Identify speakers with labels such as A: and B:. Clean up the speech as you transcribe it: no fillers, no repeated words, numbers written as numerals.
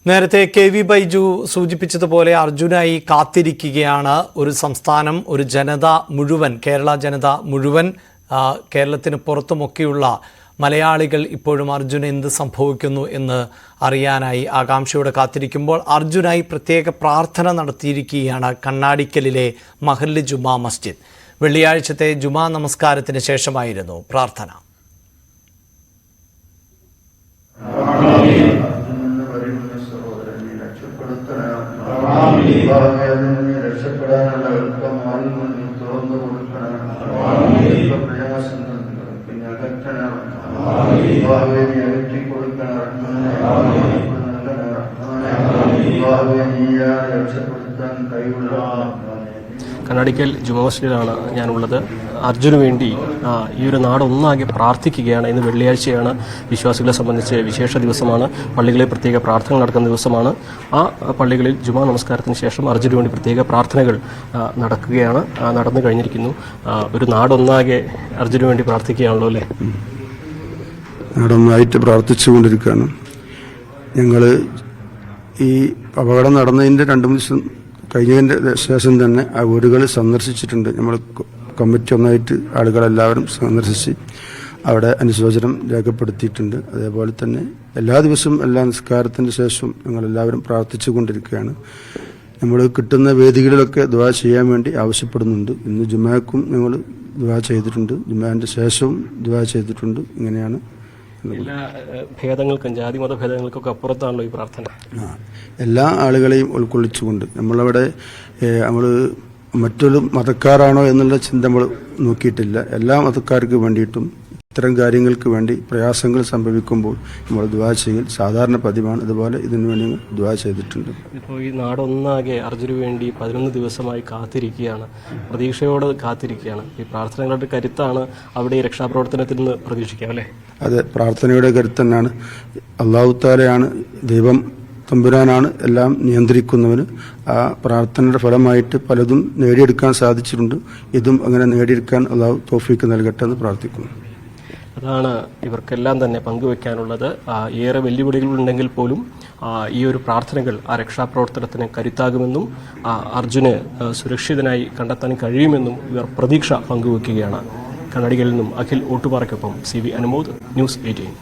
A: നേരത്തെ KV ബൈജു സൂചിപ്പിച്ചതുപോലെ അർജുനായി കാത്തിരിക്കുകയാണ് ഒരു സംസ്ഥാനം, ഒരു ജനത മുഴുവൻ, കേരള ജനത മുഴുവൻ. കേരളത്തിന് പുറത്തുമൊക്കെയുള്ള മലയാളികൾ ഇപ്പോഴും അർജുന് എന്ത് സംഭവിക്കുന്നു എന്ന് അറിയാനായി ആകാംക്ഷയോടെ കാത്തിരിക്കുമ്പോൾ അർജുനായി പ്രത്യേക പ്രാർത്ഥന നടത്തിയിരിക്കുകയാണ് കണ്ണാടിക്കലിലെ മഹല്ല് ജുമാ മസ്ജിദ്. വെള്ളിയാഴ്ചത്തെ ജുമാ നമസ്കാരത്തിന് ശേഷമായിരുന്നു പ്രാർത്ഥന.
B: കണ്ണാടിക്കൽ ജുമാ മസ്ജിദിലാണ് ഞാനുള്ളത്. അർജുന് വേണ്ടി ഈ ഒരു നാടൊന്നാകെ പ്രാർത്ഥിക്കുകയാണ്. ഇന്ന് വെള്ളിയാഴ്ചയാണ്, വിശ്വാസികളെ സംബന്ധിച്ച് വിശേഷ ദിവസമാണ്. പള്ളികളിൽ പ്രത്യേക പ്രാർത്ഥന നടക്കുന്ന ദിവസമാണ്. ആ പള്ളികളിൽ ജുമാ നമസ്കാരത്തിന് ശേഷം അർജുന് വേണ്ടി പ്രത്യേക പ്രാർത്ഥനകൾ നടക്കുകയാണ്, നടന്നു കഴിഞ്ഞിരിക്കുന്നു. ഒരു നാടൊന്നാകെ അർജുന് വേണ്ടി പ്രാർത്ഥിക്കുകയാണല്ലോ അല്ലേ?
C: നാടൊന്നായിട്ട് പ്രാർത്ഥിച്ചുകൊണ്ടിരിക്കുകയാണ്. ഞങ്ങൾ ഈ അപകടം നടന്നതിൻ്റെ 2 ദിവസം കഴിഞ്ഞതിൻ്റെ ശേഷം തന്നെ ആ വീടുകൾ സന്ദർശിച്ചിട്ടുണ്ട്. നമ്മൾ കമ്മിറ്റി ഒന്നായിട്ട് ആളുകളെല്ലാവരും സന്ദർശിച്ച് അവിടെ അനുശോചനം രേഖപ്പെടുത്തിയിട്ടുണ്ട്. അതേപോലെ തന്നെ എല്ലാ ദിവസവും എല്ലാ നിസ്കാരത്തിൻ്റെ ശേഷവും ഞങ്ങളെല്ലാവരും പ്രാർത്ഥിച്ചു കൊണ്ടിരിക്കുകയാണ്. നമ്മൾ കിട്ടുന്ന വേദികളിലൊക്കെ ദുആ ചെയ്യാൻ വേണ്ടി ആവശ്യപ്പെടുന്നുണ്ട്. ഇന്ന് ജുമാക്കും ഞങ്ങൾ ദുആ ചെയ്തിട്ടുണ്ട്, ജുമാൻ്റെ ശേഷവും ദുആ ചെയ്തിട്ടുണ്ട്. ഇങ്ങനെയാണ്
B: എല്ലാ ഭേദങ്ങൾക്കും, ജാതി മത ഭേദങ്ങൾക്കൊക്കെ അപ്പുറത്താണല്ലോ ഈ പ്രാർത്ഥന.
C: എല്ലാ ആളുകളെയും ഉൾക്കൊള്ളിച്ചുകൊണ്ട് നമ്മൾ മറ്റൊരു മതക്കാരാണോ എന്നുള്ള ചിന്ത നമ്മൾ നോക്കിയിട്ടില്ല. എല്ലാ മതക്കാർക്ക് വേണ്ടിയിട്ടും ഇത്തരം കാര്യങ്ങൾക്ക് വേണ്ടി പ്രയാസങ്ങൾ സംഭവിക്കുമ്പോൾ നമ്മൾ ദുആ ചെയ്യൽ സാധാരണ പതിവാണ്. അതുപോലെ ഇതിനു വേണ്ടി ദുആ ചെയ്തിട്ടുണ്ട്.
B: ഇപ്പോൾ ഈ നാടൊന്നാകെ അർജുന് വേണ്ടി 11 ദിവസമായി കാത്തിരിക്കുകയാണ്, പ്രതീക്ഷയോട് കാത്തിരിക്കുകയാണ്. ഈ പ്രാർത്ഥനകളുടെ കരുത്താണ് അവിടെ ഈ രക്ഷാപ്രവർത്തനത്തിൽ നിന്ന് പ്രതീക്ഷിക്കാം അല്ലേ?
C: അതെ, പ്രാർത്ഥനയുടെ കരുത്ത് തന്നെയാണ്. അല്ലാഹു തആലയാണ് ദൈവം, തമ്പുരാനാണ് എല്ലാം നിയന്ത്രിക്കുന്നവന്. ആ പ്രാർത്ഥനയുടെ ഫലമായിട്ട് പലതും നേടിയെടുക്കാൻ സാധിച്ചിട്ടുണ്ട്. ഇതും അങ്ങനെ നേടിയെടുക്കാൻ അല്ലാഹു തൗഫീക്ക് നൽകട്ടെ എന്ന് പ്രാർത്ഥിക്കുന്നു.
B: അതാണ് ഇവർക്കെല്ലാം തന്നെ പങ്കുവെക്കാനുള്ളത്. ഏറെ വെല്ലുവിളികളുണ്ടെങ്കിൽ പോലും ഈ ഒരു പ്രാർത്ഥനകൾ ആ രക്ഷാപ്രവർത്തനത്തിന് കരുത്താകുമെന്നും അർജുന് സുരക്ഷിതനായി കണ്ടെത്താൻ കഴിയുമെന്നും ഇവർ പ്രതീക്ഷ പങ്കുവെക്കുകയാണ്. കണ്ണാടികളിൽ നിന്നും അഖിൽ ഓട്ടുപാറയ്ക്കൊപ്പം CV അനുമോദ്, News 18.